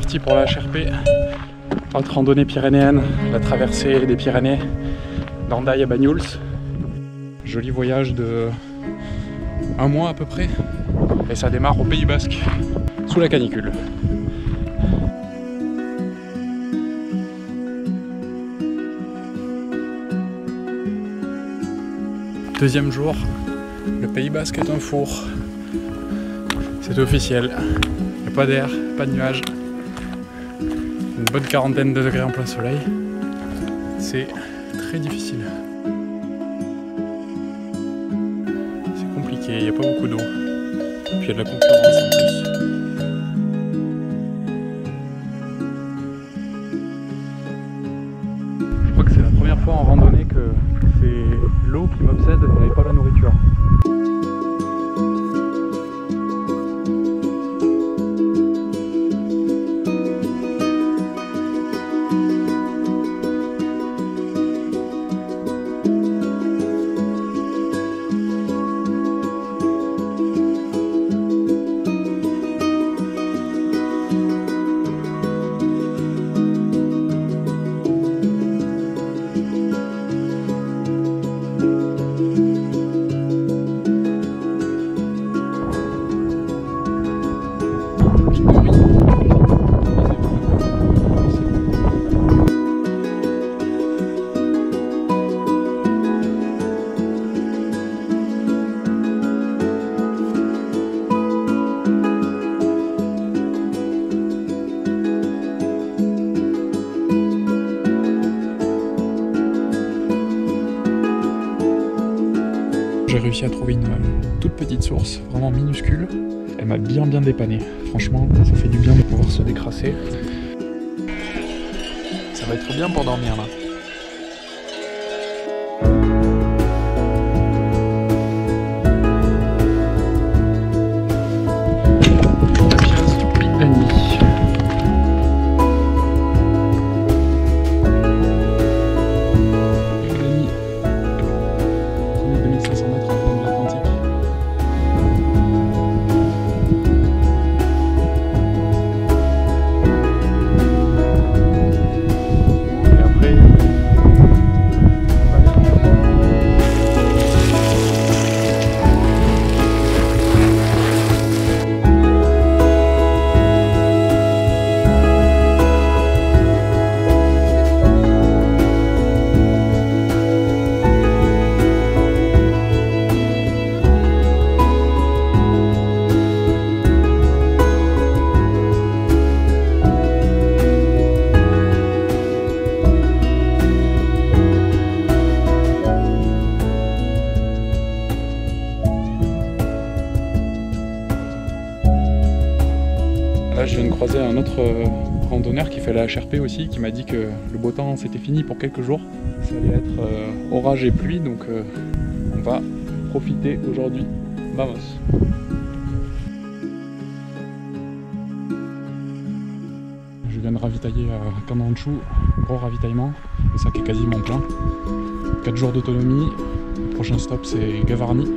parti pour la HRP, haute randonnée pyrénéenne, la traversée des Pyrénées, d'Hendaye à Banyuls. Joli voyage de 1 mois à peu près, et ça démarre au Pays Basque, sous la canicule. Deuxième jour, le Pays Basque est un four. C'est officiel. Il n'y a pas d'air, pas de nuages. Une bonne quarantaine de degrés en plein soleil. C'est très difficile. C'est compliqué, il n'y a pas beaucoup d'eau. Puis il y a de la concurrence en plus. Je crois que c'est la première fois en randonnée que c'est l'eau qui m'obsède et pas la nourriture. J'ai réussi à trouver une toute petite source, vraiment minuscule. Elle m'a bien dépanné. Franchement, ça fait du bien de pouvoir se décrasser. Ça va être bien pour dormir là. La nuit. Là, je viens de croiser un autre randonneur qui fait la HRP aussi, qui m'a dit que le beau temps c'était fini pour quelques jours. Ça allait être orage et pluie, donc on va profiter aujourd'hui. Vamos! Je viens de ravitailler à Candanchou, gros ravitaillement, le sac est quasiment plein. 4 jours d'autonomie, le prochain stop c'est Gavarnie.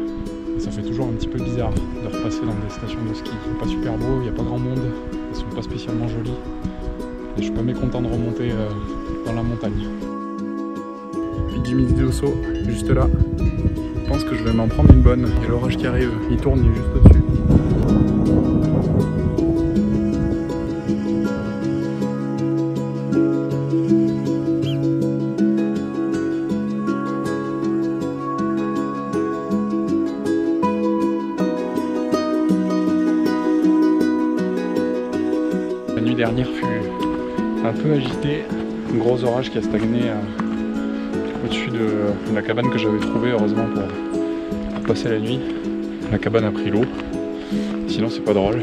Ça fait toujours un petit peu bizarre de repasser dans des stations de ski. Il n'est pas super beau, il n'y a pas grand monde, elles sont pas spécialement jolies. Et je suis pas mécontent de remonter dans la montagne. Pidgimiz d'Osso, juste là. Je pense que je vais m'en prendre une bonne. Il y a l'orage qui arrive, il tourne, il est juste au-dessus. La nuit dernière fut un peu agitée, un gros orage qui a stagné au-dessus de la cabane que j'avais trouvée heureusement pour passer la nuit. La cabane a pris l'eau, sinon c'est pas drôle.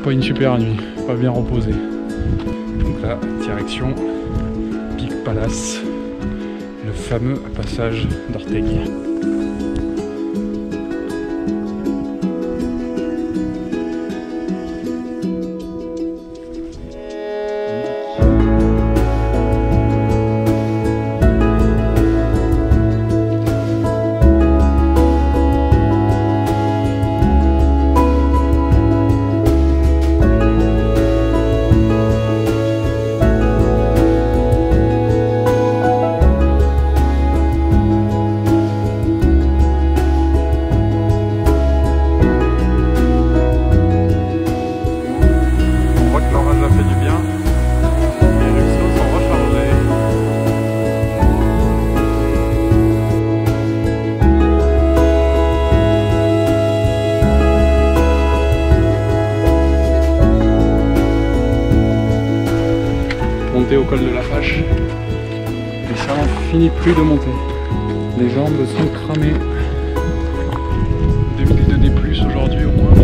Pas une super nuit, pas bien reposée. Donc là, direction Pic Palace, le fameux passage d'Ortegui. monter au col de la Fâche. Et ça n'en finit plus de monter. Les jambes sont cramées. 2 minutes de D+, aujourd'hui au moins.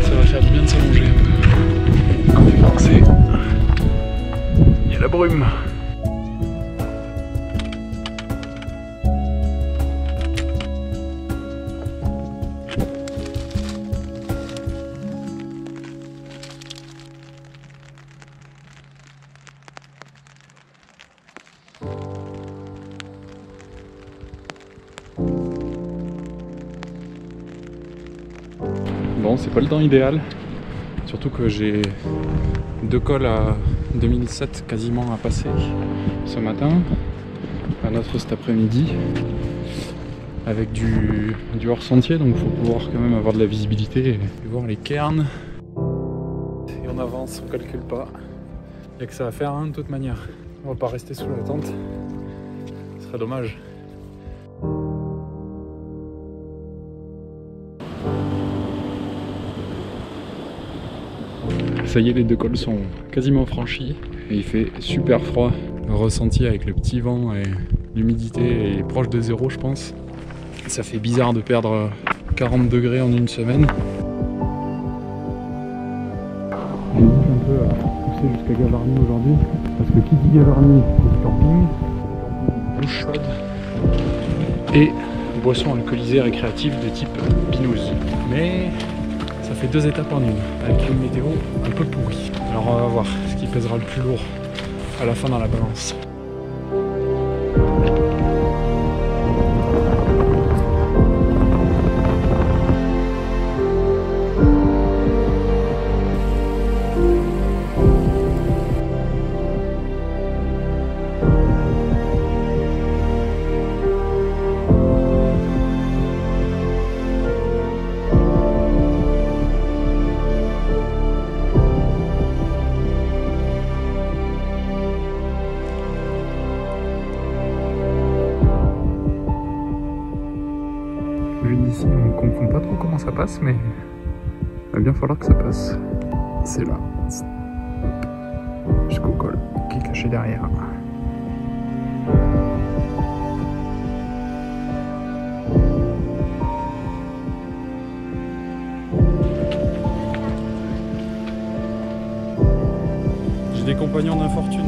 Ça va faire du bien de s'allonger un peu. Quand vous pensez, il y a la brume. Bon, c'est pas le temps idéal, surtout que j'ai 2 cols à 2007 quasiment à passer ce matin, un autre cet après-midi, avec du hors sentier, donc il faut pouvoir quand même avoir de la visibilité et voir les cairns. Et on avance, on calcule pas, il n'y a que ça à faire hein, de toute manière, on va pas rester sous la tente, ce serait dommage. Ça y est, les 2 cols sont quasiment franchis et il fait super froid. Le ressenti avec le petit vent et l'humidité est proche de 0 je pense. Ça fait bizarre de perdre 40 degrés en une semaine. On hésite un peu à pousser jusqu'à Gavarnie aujourd'hui parce que qui dit Gavarnie dit camping, douche chaude et boisson alcoolisée récréative de type binouze. Mais ça fait 2 étapes en une, avec une météo un peu pourrie. Alors on va voir ce qui pèsera le plus lourd à la fin dans la balance. Vu d'ici, on ne comprend pas trop comment ça passe, mais il va bien falloir que ça passe. C'est là, jusqu'au col qui est caché derrière. J'ai des compagnons d'infortune.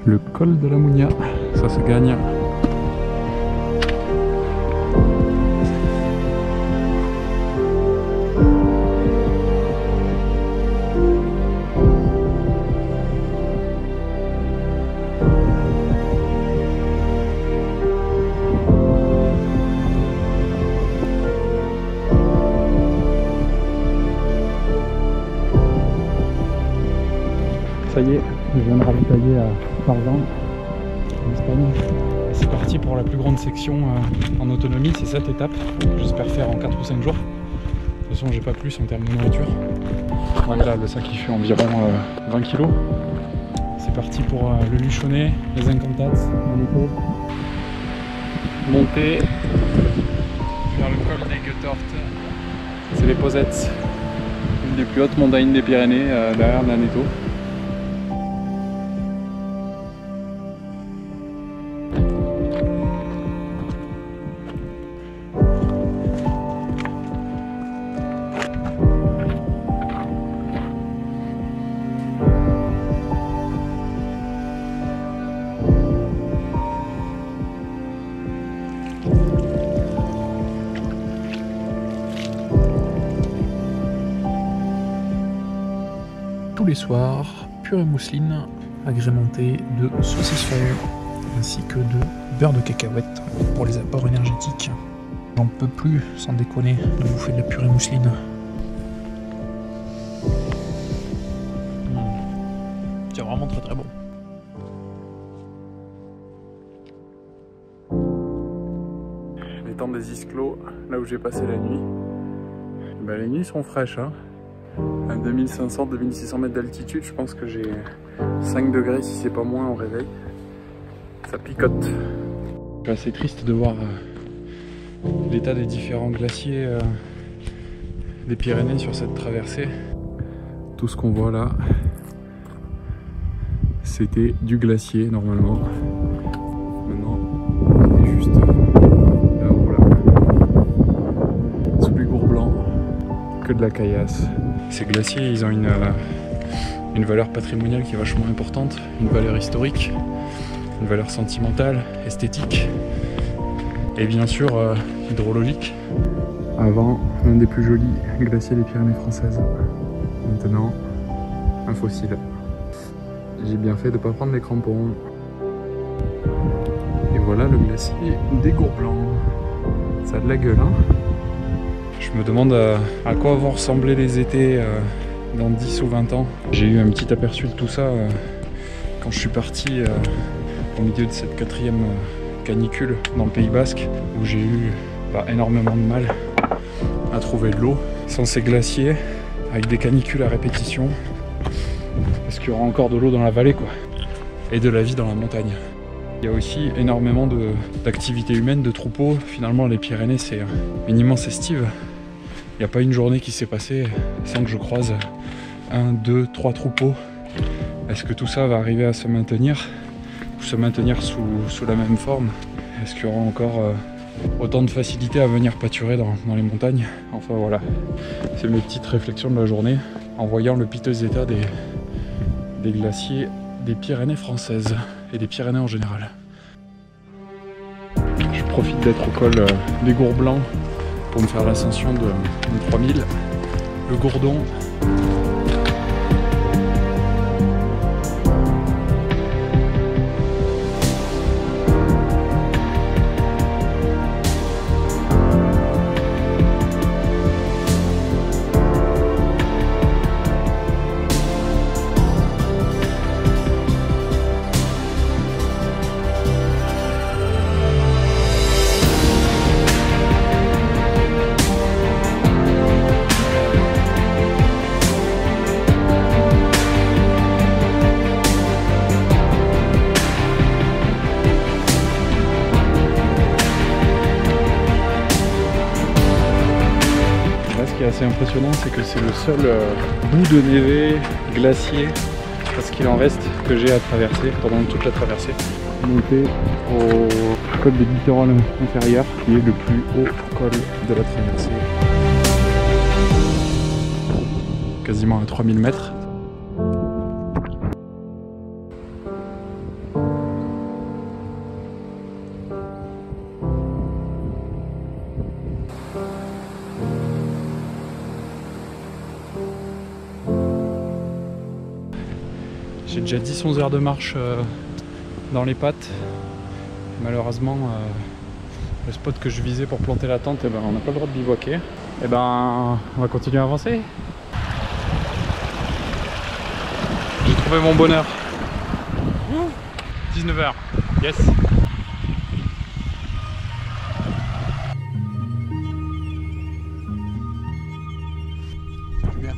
Le col de la Mounia, ça se gagne. Ça y est, je viens de ravitailler à Tarzan, en Espagne. C'est parti pour la plus grande section en autonomie, c'est cette étape. J'espère faire en 4 ou 5 jours. De toute façon, j'ai pas plus en termes de nourriture. Voilà, le sac il fait environ 20 kg. C'est parti pour le Luchonnet, les Incantats, Manico. Monter vers le col des Götort. C'est les Posettes, une des plus hautes montagnes des Pyrénées derrière Naneto. Tous les soirs, purée mousseline agrémentée de saucisson ainsi que de beurre de cacahuète pour les apports énergétiques. J'en peux plus, sans déconner, de bouffer de la purée mousseline. C'est vraiment très très bon. Les tentes des Isclos, là où j'ai passé la nuit, ben, les nuits sont fraîches. Hein. À 2500-2600 mètres d'altitude, je pense que j'ai 5 degrés si c'est pas moins au réveil. Ça picote. Je suis assez triste de voir l'état des différents glaciers des Pyrénées sur cette traversée. Tout ce qu'on voit là, c'était du glacier normalement. Maintenant, on est juste là-haut, là. Sous les gours blancs, que de la caillasse. Ces glaciers, ils ont une valeur patrimoniale qui est vachement importante, une valeur historique, une valeur sentimentale, esthétique et bien sûr hydrologique. Avant, un des plus jolis glaciers des Pyrénées françaises. Maintenant, un fossile. J'ai bien fait de ne pas prendre les crampons. Et voilà le glacier des Gours Blancs. Ça a de la gueule, hein. Je me demande à quoi vont ressembler les étés dans 10 ou 20 ans. J'ai eu un petit aperçu de tout ça quand je suis parti au milieu de cette 4e canicule dans le Pays Basque, où j'ai eu énormément de mal à trouver de l'eau. Sans ces glaciers, avec des canicules à répétition, est-ce qu'il y aura encore de l'eau dans la vallée, quoi? Et de la vie dans la montagne. Il y a aussi énormément d'activités humaines, de troupeaux. Finalement, les Pyrénées, c'est une immense estive. Il n'y a pas une journée qui s'est passée sans que je croise 1, 2, 3 troupeaux. Est-ce que tout ça va arriver à se maintenir? Ou se maintenir sous la même forme? Est-ce qu'il y aura encore autant de facilité à venir pâturer dans les montagnes? Enfin voilà, c'est mes petites réflexions de la journée en voyant le piteux état des glaciers des Pyrénées françaises et des Pyrénées en général. Je profite d'être au col des Gours Blancs pour me faire l'ascension de 3000, le Gourdon. Ce qui est assez impressionnant, c'est que c'est le seul bout de névé, glacier, parce qu'il en reste, que j'ai à traverser pendant toute la traversée. Monter au col des littorales inférieurs, qui est le plus haut col de la traversée. Quasiment à 3000 mètres. J'ai déjà 10-11 heures de marche dans les pattes. Malheureusement, le spot que je visais pour planter la tente, on n'a pas le droit de bivouaquer. On va continuer à avancer. J'ai trouvé mon bonheur. 19 h. Yes. Bien.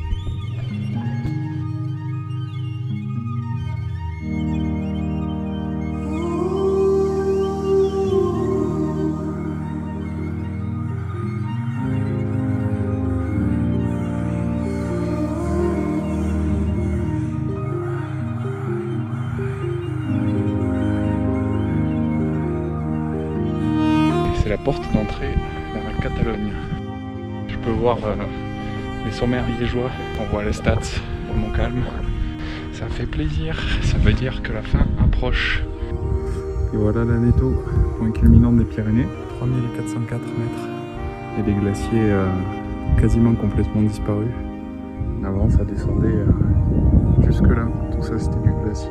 C'est la porte d'entrée vers la Catalogne. Je peux voir les sommets liégeois, on voit les stats au Montcalm. Ça fait plaisir, ça veut dire que la fin approche. Et voilà l'Aneto, point culminant des Pyrénées, 3404 mètres. Et des glaciers quasiment complètement disparus. Avant ça descendait jusque là, tout ça c'était du glacier.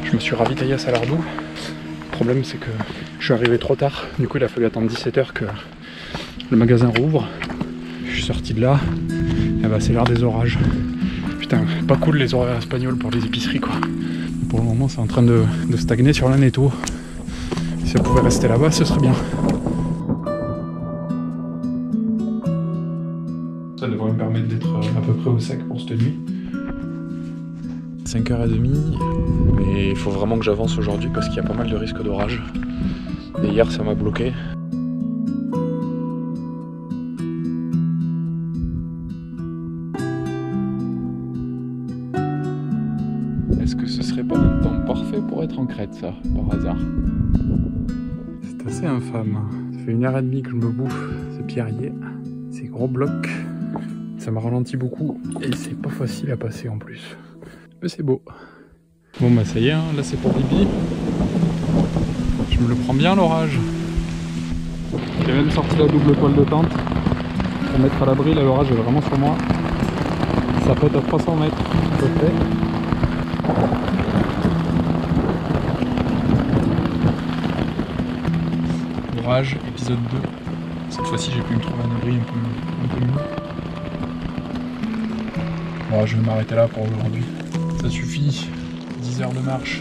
Je me suis ravitaillé à Salardou, problème c'est que je suis arrivé trop tard. Du coup il a fallu attendre 17 h que le magasin rouvre. Je suis sorti de là. Et bah c'est l'heure des orages. Putain, pas cool les horaires espagnols pour les épiceries quoi. Pour le moment c'est en train de stagner sur l'Aneto. Si ça pouvait rester là-bas ce serait bien. Ça devrait me permettre d'être à peu près au sec pour cette nuit. 5h30, mais il faut vraiment que j'avance aujourd'hui parce qu'il y a pas mal de risques d'orage. Et hier ça m'a bloqué. Est-ce que ce serait pas un temps parfait pour être en Crète ça, par hasard? C'est assez infâme. Ça fait 1h30 que je me bouffe ces pierriers, ces gros blocs. Ça m'a ralenti beaucoup et c'est pas facile à passer en plus. Mais c'est beau. Bon bah ça y est, hein, là c'est pour Bibi. Je me le prends bien l'orage. J'ai même sorti la double toile de tente pour mettre à l'abri, là l'orage est vraiment sur moi. Ça pète à 300 mètres à peu près. Orage, épisode 2. Cette fois-ci j'ai pu me trouver un abri un peu mieux. Bon, je vais m'arrêter là pour aujourd'hui. Ça suffit, 10 heures de marche.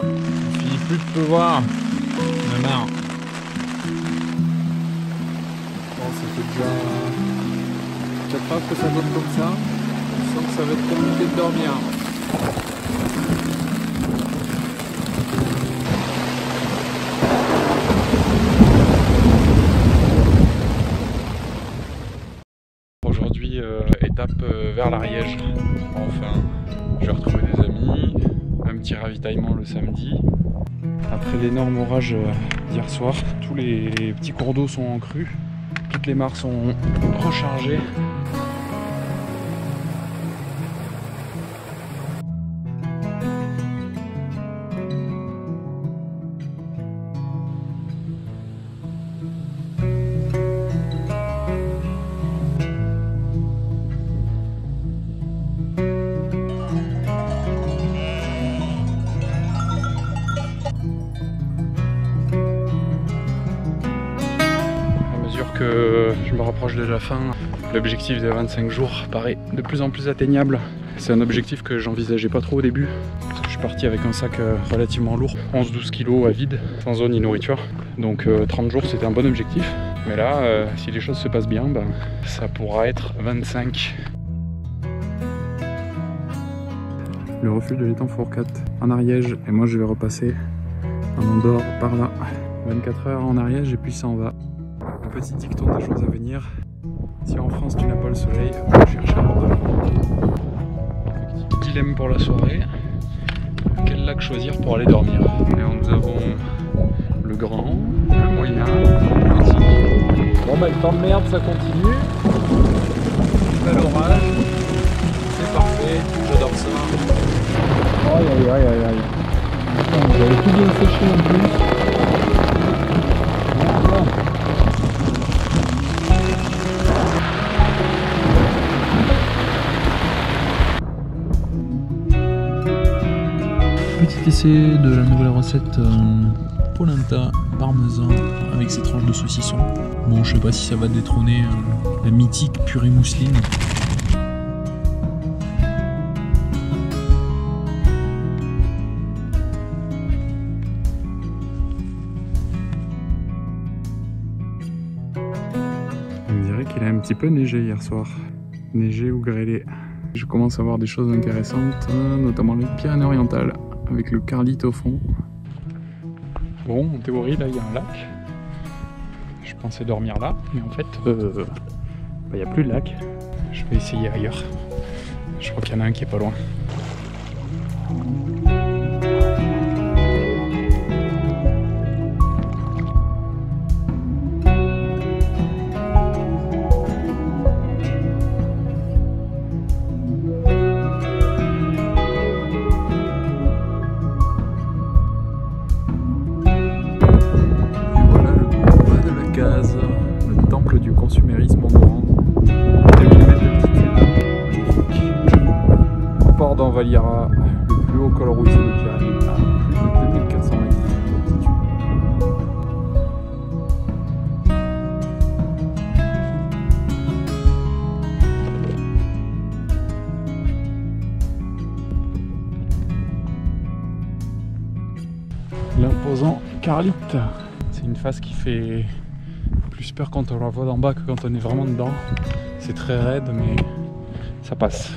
Il finit plus de pleuvoir. J'en ai marre. Bon, ça fait déjà 4 heures que ça donne comme ça. Je sens que ça va être compliqué de dormir. Étape vers l'Ariège. Enfin, je vais retrouver des amis, un petit ravitaillement le samedi. Après l'énorme orage d'hier soir, tous les petits cours d'eau sont en crue, toutes les mares sont rechargées. Que je me rapproche de la fin, l'objectif des 25 jours paraît de plus en plus atteignable. C'est un objectif que j'envisageais pas trop au début parce que je suis parti avec un sac relativement lourd, 11-12 kg à vide, sans eau ni nourriture. Donc 30 jours c'était un bon objectif. Mais là, si les choses se passent bien, ben, ça pourra être 25. Le refuge de l'étang Fourcade en Ariège, et moi je vais repasser en Andorre par là. 24 heures en Ariège et puis ça en va. Un petit dicton des jours à venir. Si en France tu n'as pas le soleil, va chercher à Bordeaux. Dilemme pour la soirée. Quel lac choisir pour aller dormir? Et nous avons le grand, le moyen, le petit. Bon bah le temps de merde ça continue. Là l'orage. C'est parfait, j'adore ça. Aïe aïe aïe aïe aïe. Putain, vous avez tout bien séché en plus. Petit essai de la nouvelle recette polenta parmesan avec ses tranches de saucisson. Bon, je sais pas si ça va détrôner la mythique purée mousseline. On dirait qu'il a un petit peu neigé hier soir. Neigé ou grêlé. Je commence à voir des choses intéressantes, notamment les Pyrénées-Orientales. Avec le Carlite au fond. Bon, en théorie, là, il y a un lac. Je pensais dormir là, mais en fait, il n'y a plus de lac. Je vais essayer ailleurs. Je crois qu'il y en a un qui est pas loin. Le temple du consumérisme en Oran, 2000 mètres d'altitude, magnifique. Valira, le plus haut col routier des Pyrénées, à plus de 2400 mètres d'altitude. L'imposant Carlite. C'est une face qui fait plus peur quand on la voit d'en bas que quand on est vraiment dedans. C'est très raide mais ça passe.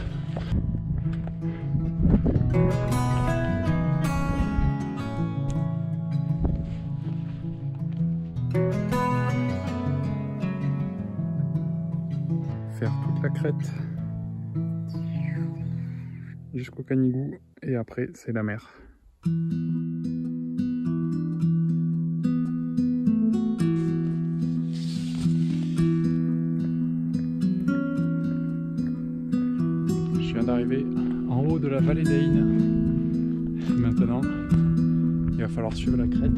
Faire toute la crête jusqu'au Canigou et après c'est la mer. Je viens d'arriver en haut de la vallée d'Aïn. Maintenant, il va falloir suivre la crête.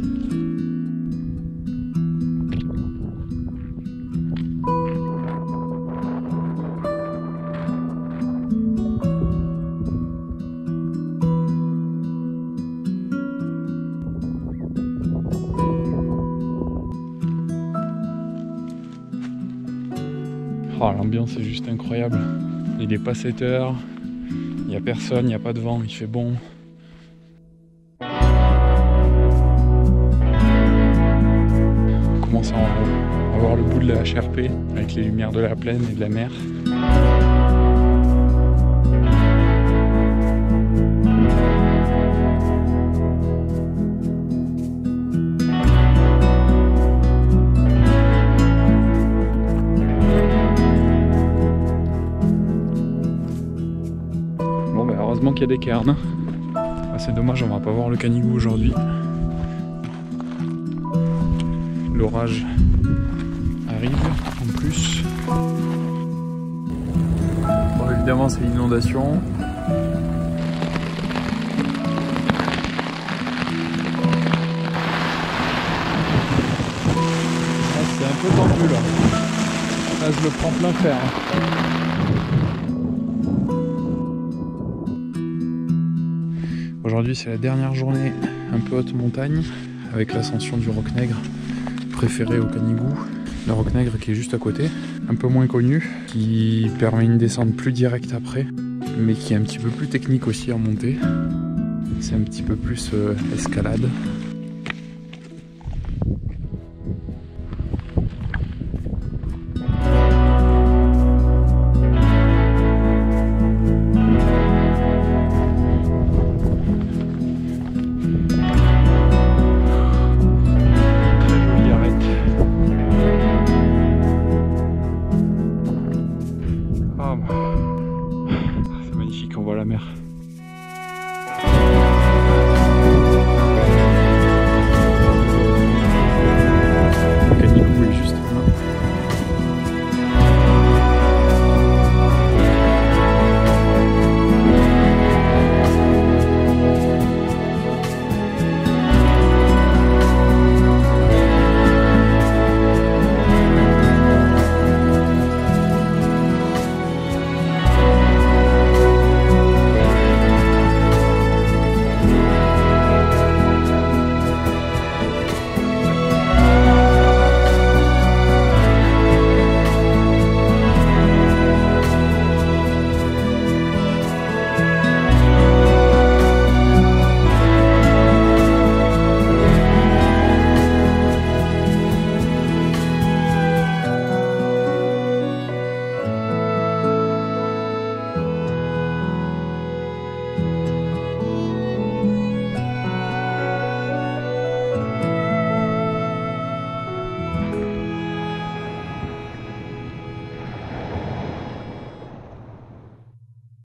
Oh, l'ambiance est juste incroyable. Il est pas 7 heures, il n'y a personne, il n'y a pas de vent, il fait bon. On commence à voir le bout de la HRP avec les lumières de la plaine et de la mer. Heureusement qu'il y a des cairns. Ah, c'est dommage, on va pas voir le Canigou aujourd'hui. L'orage arrive en plus. Bon, évidemment, c'est l'inondation. Ah, c'est un peu tendu là. Là, je le prends plein fer. Aujourd'hui c'est la dernière journée un peu haute montagne avec l'ascension du Roc-Nègre préféré au Canigou. Le Roc-Nègre qui est juste à côté, un peu moins connu, qui permet une descente plus directe après, mais qui est un petit peu plus technique aussi en montée. C'est un petit peu plus escalade.